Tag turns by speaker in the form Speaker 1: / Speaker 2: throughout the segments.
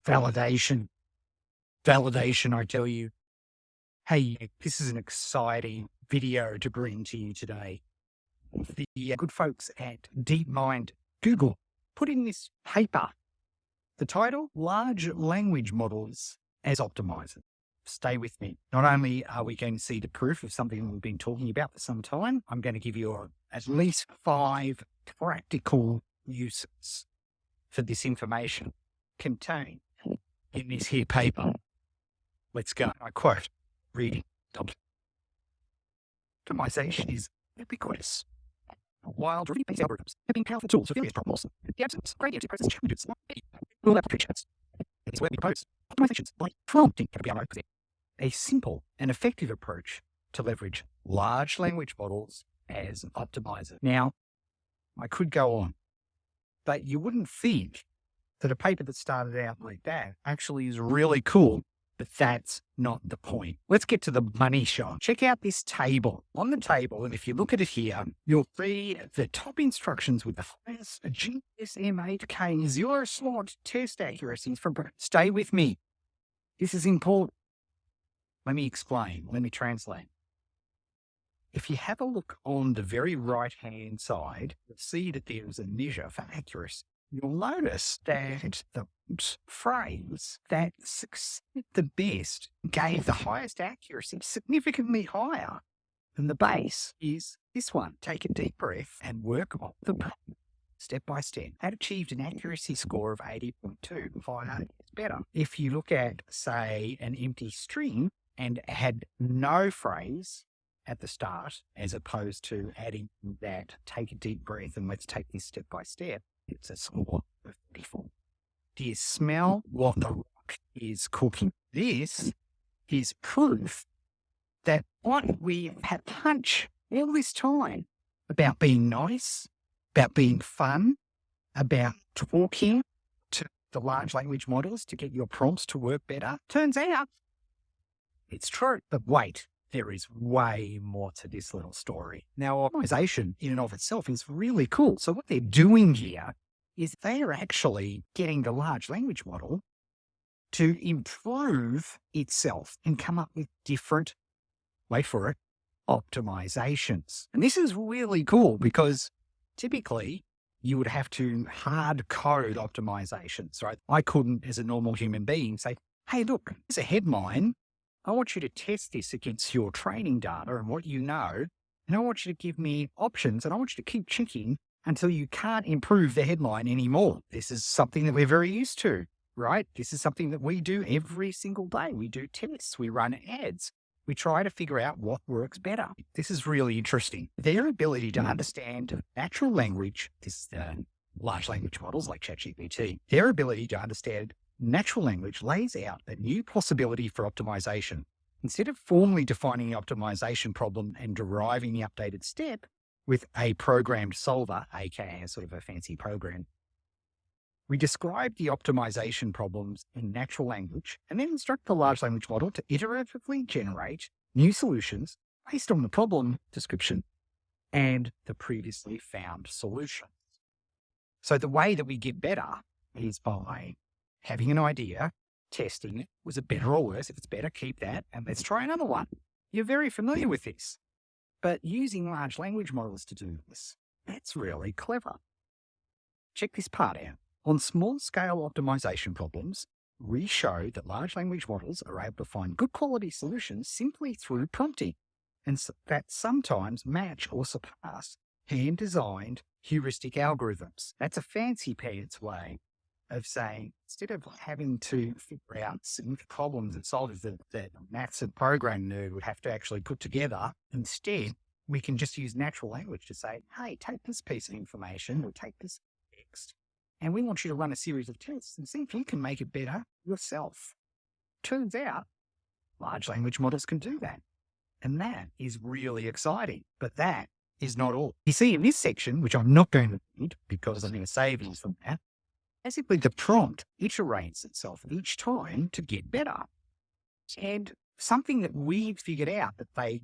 Speaker 1: Validation. Validation, I tell you. Hey, this is an exciting video to bring to you today. The good folks at DeepMind Google put in this paper. The title, Large Language Models as Optimizers. Stay with me. Not only are we going to see the proof of something we've been talking about for some time, I'm going to give you at least 5 practical uses for this information contained in this here paper. Let's go. I quote, reading. Optimization is ubiquitous. While derivative-based algorithms have been powerful tools for various problems, the absence of gradient poses challenges like many real applications. It is where we propose optimizations like prompting can present a simple and effective approach to leverage large language models as an optimizer. Now, I could go on, but you wouldn't think that a paper that started out like that actually is really cool. But that's not the point. Let's get to the money shot. Check out this table. On the table, and if you look at it here, you'll see the top instructions with the highest GSM-8K zero-slot test accuracies from. Stay with me. This is important. Let me explain. Let me translate. If you have a look on the very right-hand side, you'll see that there is a measure for accuracy. You'll notice that the phrase that succeeded the best gave the highest accuracy significantly higher than the base is this one. Take a deep breath and work on the problem step by step. That achieved an accuracy score of 80.2. 500 is better. If you look at, say, an empty string and had no phrase at the start, as opposed to adding that take a deep breath and let's take this step by step, it's a score of 34. Do you smell what the rock is cooking? This is proof that what we've had punch all this time about being nice, about being fun, about talking to the large language models to get your prompts to work better, turns out it's true. But wait, there is way more to this little story. Now, optimization in and of itself is really cool. So what they're doing here is they're actually getting the large language model to improve itself and come up with different, wait for it, optimizations. And this is really cool because typically you would have to hard code optimizations, right? I couldn't, as a normal human being, say, hey, look, here's a headline. I want you to test this against your training data and what you know, and I want you to give me options, and I want you to keep checking until you can't improve the headline anymore. This is something that we're very used to, right? This is something that we do every single day. We do tests, we run ads, we try to figure out what works better. This is really interesting. Their ability to understand natural language, this is the large language models like ChatGPT, their ability to understand natural language lays out a new possibility for optimization. Instead of formally defining the optimization problem and deriving the updated step with a programmed solver, aka a sort of a fancy program, we describe the optimization problems in natural language and then instruct the large language model to iteratively generate new solutions based on the problem description and the previously found solutions. So the way that we get better is by having an idea, testing it. Was it better or worse? If it's better, keep that, and let's try another one. You're very familiar with this, but using large language models to do this, that's really clever. Check this part out. On small-scale optimization problems, we show that large language models are able to find good quality solutions simply through prompting, and that sometimes match or surpass hand-designed heuristic algorithms. That's a fancy pants way of saying, instead of having to figure out significant problems and solve that maths and program nerd would have to actually put together, instead, we can just use natural language to say, hey, take this piece of information or take this text, and we want you to run a series of tests and see if you can make it better yourself. Turns out, large language models can do that. And that is really exciting. But that is not all. You see, in this section, which I'm not going to read because I'm going to save you from that, basically, the prompt iterates itself each time to get better. And something that we've figured out that they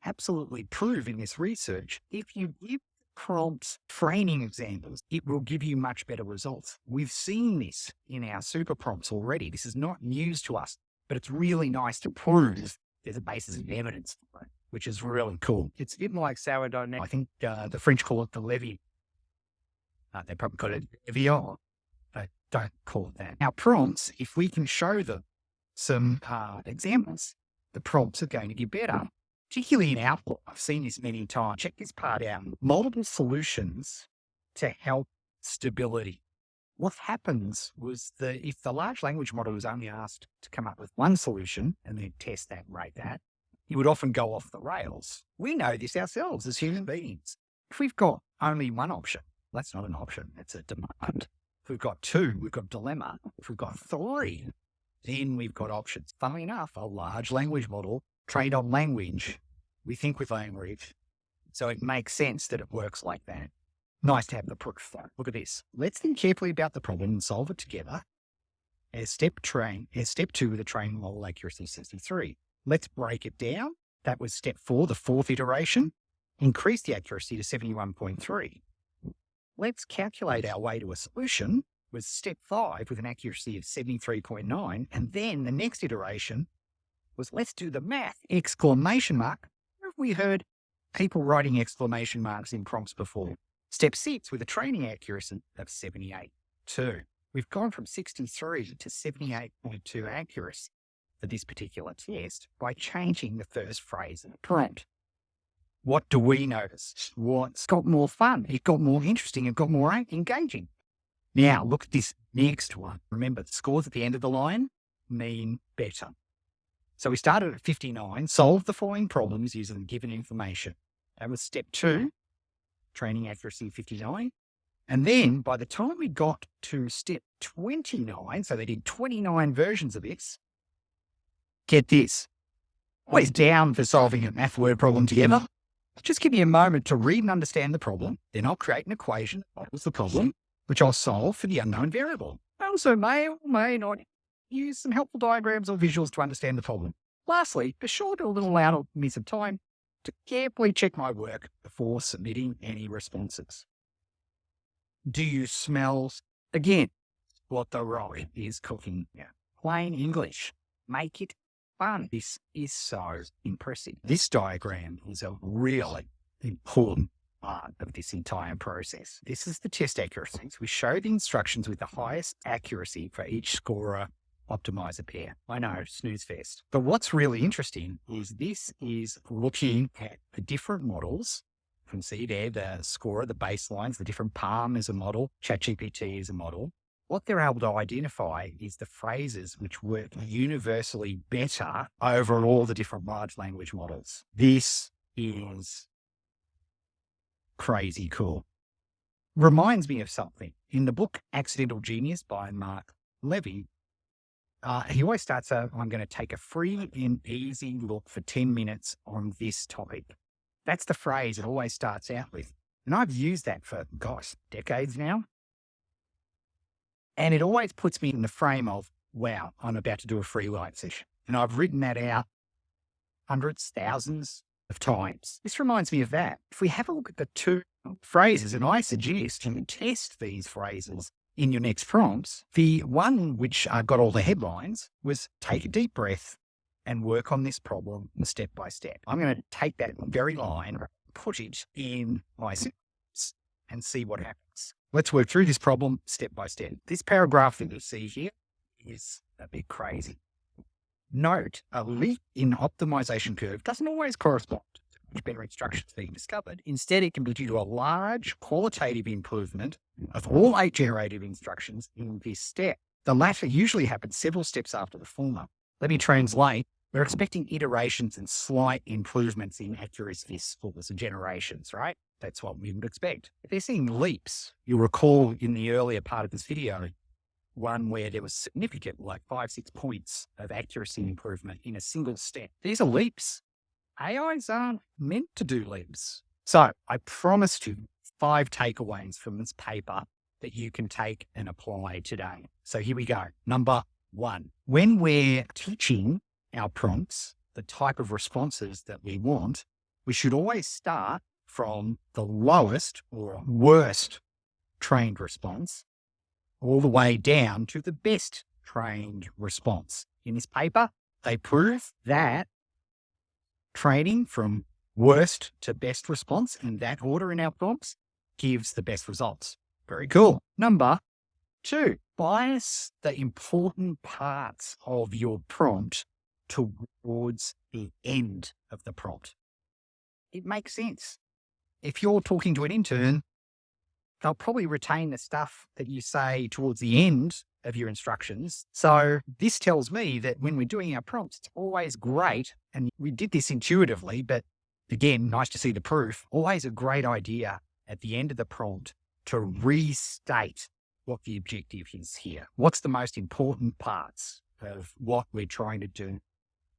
Speaker 1: absolutely prove in this research, if you give the prompt training examples, it will give you much better results. We've seen this in our super prompts already. This is not news to us, but it's really nice to prove there's a basis of evidence for it, which is really cool. It's a bit like sourdough now. I think the French call it the levy. They probably call it Evian. Don't call it that. Our prompts, if we can show them some examples, the prompts are going to get better, particularly in output. I've seen this many times. Check this part out. Multiple solutions to help stability. What happens was that if the large language model was only asked to come up with one solution and then test that and rate that, it would often go off the rails. We know this ourselves as human beings. If we've got only one option, that's not an option, it's a demand. If we've got two, we've got dilemma. If we've got three, then we've got options. Funnily enough, a large language model trained on language, we think with language. So it makes sense that it works like that. Nice to have the proof though. Look at this. Let's think carefully about the problem and solve it together as step two with a training model accuracy 63. Let's break it down. That was step 4, the 4th iteration. Increase the accuracy to 71.3. Let's calculate our way to a solution with step 5 with an accuracy of 73.9. And then the next iteration was let's do the math, exclamation mark. Where have we heard people writing exclamation marks in prompts before? Step 6 with a training accuracy of 78.2. We've gone from 63 to 78.2 accuracy for this particular test by changing the first phrase in the prompt. What do we notice? What's got more fun? It got more interesting. It got more engaging. Now, look at this next one. Remember, the scores at the end of the line mean better. So we started at 59, solved the following problems using the given information. That was step 2, training accuracy 59. And then by the time we got to step 29, so they did 29 versions of this, get this, always down for solving a math word problem together. Just give me a moment to read and understand the problem. Then I'll create an equation that models the problem, which I'll solve for the unknown variable. I also may or may not use some helpful diagrams or visuals to understand the problem. Lastly, be sure to allow me some time to carefully check my work before submitting any responses. Do you smell, again, what the rock is cooking? Plain English. Make it fun. This is so impressive. This diagram is a really important part of this entire process. This is the test accuracies. We show the instructions with the highest accuracy for each scorer optimizer pair. I know, snooze fest. But what's really interesting is this is looking at the different models. You can see there the scorer, the baselines, the different Palm is a model, ChatGPT is a model. What they're able to identify is the phrases which work universally better over all the different large language models. This is crazy cool. Reminds me of something. In the book Accidental Genius by Mark Levy, he always starts out, I'm going to take a free and easy look for 10 minutes on this topic. That's the phrase it always starts out with. And I've used that for, decades now. And it always puts me in the frame of, wow, I'm about to do a free write session. And I've written that out hundreds, thousands of times. This reminds me of that. If we have a look at the two phrases, and I suggest you test these phrases in your next prompts, the one which got all the headlines was take a deep breath and work on this problem step by step. I'm going to take that very line, put it in my sentence and see what happens. Let's work through this problem step by step. This paragraph that you see here is a bit crazy. Note, a leap in optimization curve doesn't always correspond to much better instructions being discovered. Instead, it can be due to a large qualitative improvement of all 8 generative instructions in this step. The latter usually happens several steps after the former. Let me translate. We're expecting iterations and slight improvements in accuracy scores and generations, right? That's what we would expect. If they're seeing leaps, you'll recall in the earlier part of this video, one where there was significant, like 5-6 points of accuracy improvement in a single step. These are leaps. AIs aren't meant to do leaps. So I promised you 5 takeaways from this paper that you can take and apply today. So here we go. Number 1, when we're teaching our prompts, the type of responses that we want, we should always start from the lowest or worst trained response all the way down to the best trained response. In this paper, they prove that training from worst to best response in that order in our prompts gives the best results. Very cool. Number 2, bias the important parts of your prompt towards the end of the prompt. It makes sense. If you're talking to an intern, they'll probably retain the stuff that you say towards the end of your instructions. So this tells me that when we're doing our prompts, it's always great. And we did this intuitively, but again, nice to see the proof. Always a great idea at the end of the prompt to restate what the objective is here. What's the most important parts of what we're trying to do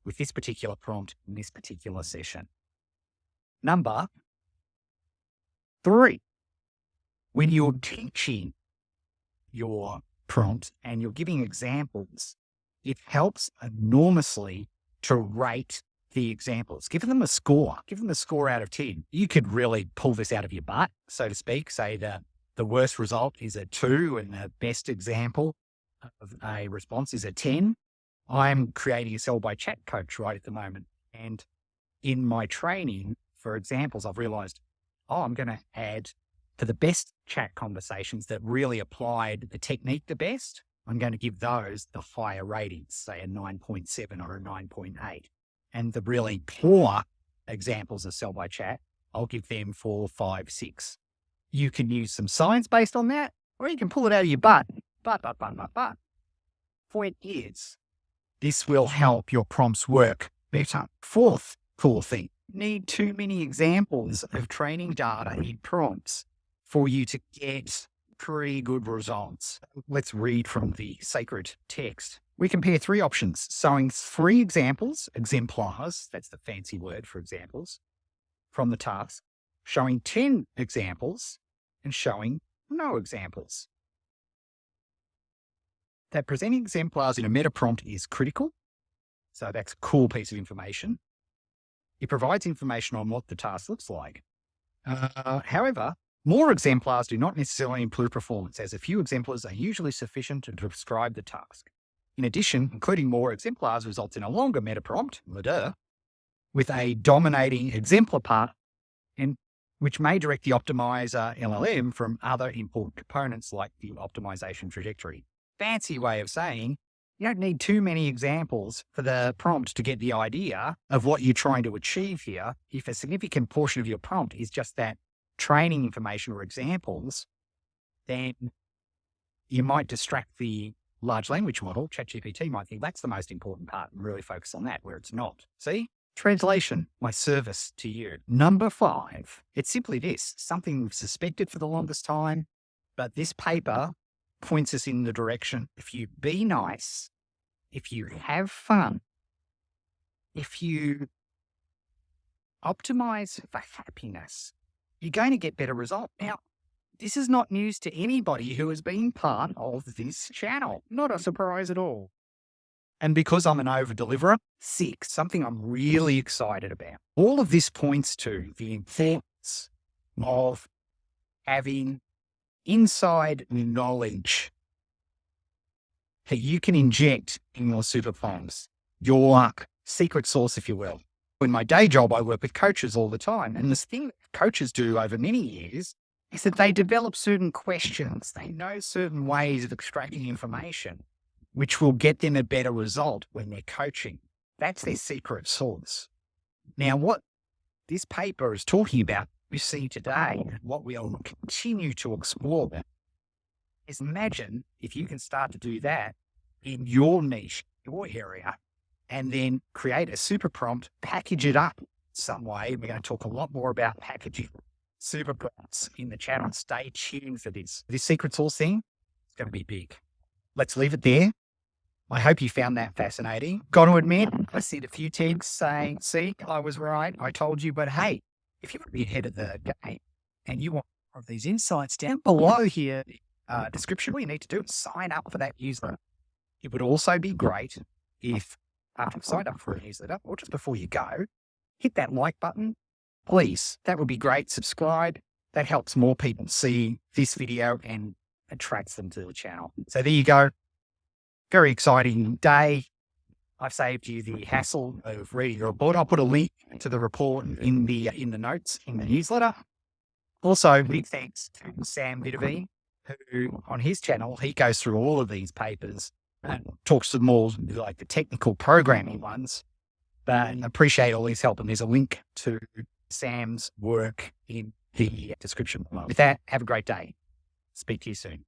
Speaker 1: with this particular prompt in this particular session? Number 3, when you're teaching your prompt and you're giving examples, it helps enormously to rate the examples. Give them a score. Give them a score out of 10. You could really pull this out of your butt, so to speak. Say the worst result is a 2 and the best example of a response is a 10. I'm creating a sell by chat coach right at the moment. And in my training for examples, I've realized, I'm going to add for the best chat conversations that really applied the technique the best, I'm going to give those the higher ratings, say a 9.7 or a 9.8. And the really poor examples of sell by chat, I'll give them 4, 5, 6. You can use some science based on that, or you can pull it out of your butt. But. Point is, this will help your prompts work better. 4th cool thing, need too many examples of training data in prompts for you to get pretty good results. Let's read from the sacred text. We compare 3 options, showing 3 examples, exemplars, that's the fancy word for examples, from the task, showing 10 examples, and showing no examples. That presenting exemplars in a meta prompt is critical. So that's a cool piece of information. It provides information on what the task looks like. However, more exemplars do not necessarily improve performance, as a few exemplars are usually sufficient to describe the task. In addition, including more exemplars results in a longer meta prompt, with a dominating exemplar part, and which may direct the optimizer LLM from other important components like the optimization trajectory. Fancy way of saying you don't need too many examples for the prompt to get the idea of what you're trying to achieve here. If a significant portion of your prompt is just that training information or examples, then you might distract the large language model. ChatGPT might think that's the most important part and really focus on that, where it's not. See? Translation, my service to you. Number 5, it's simply this, something we've suspected for the longest time, but this paper points us in the direction. If you be nice, if you have fun, if you optimize for happiness, you're going to get better results. Now, this is not news to anybody who has been part of this channel. Not a surprise at all. And because I'm an over-deliverer, 6, something I'm really excited about. All of this points to the importance of having inside knowledge that you can inject in your super prompts, your secret sauce, if you will. In my day job, I work with coaches all the time. And this thing that coaches do over many years is that they develop certain questions. They know certain ways of extracting information, which will get them a better result when they're coaching. That's their secret sauce. Now, what this paper is talking about, we see today, what we'll continue to explore, is imagine if you can start to do that in your niche, your area, and then create a super prompt, package it up some way. We're going to talk a lot more about packaging super prompts in the channel. Stay tuned for this. This secret sauce thing is going to be big. Let's leave it there. I hope you found that fascinating. Got to admit, I see a few tags saying, see, I was right. I told you, but hey, if you want to be ahead of the game and you want more of these insights, down below here, description, all you need to do is sign up for that newsletter. It would also be great if after you've signed up for a newsletter, or just before you go, hit that like button please, that would be great. Subscribe. That helps more people see this video and attracts them to the channel. So there you go. Very exciting day. I've saved you the hassle of reading the report. I'll put a link to the report in the notes in the newsletter. Also, big thanks to Sam Vidavine, who on his channel, he goes through all of these papers and talks to more like the technical programming ones. But I appreciate all his help. And there's a link to Sam's work in the description below. With that, have a great day. Speak to you soon.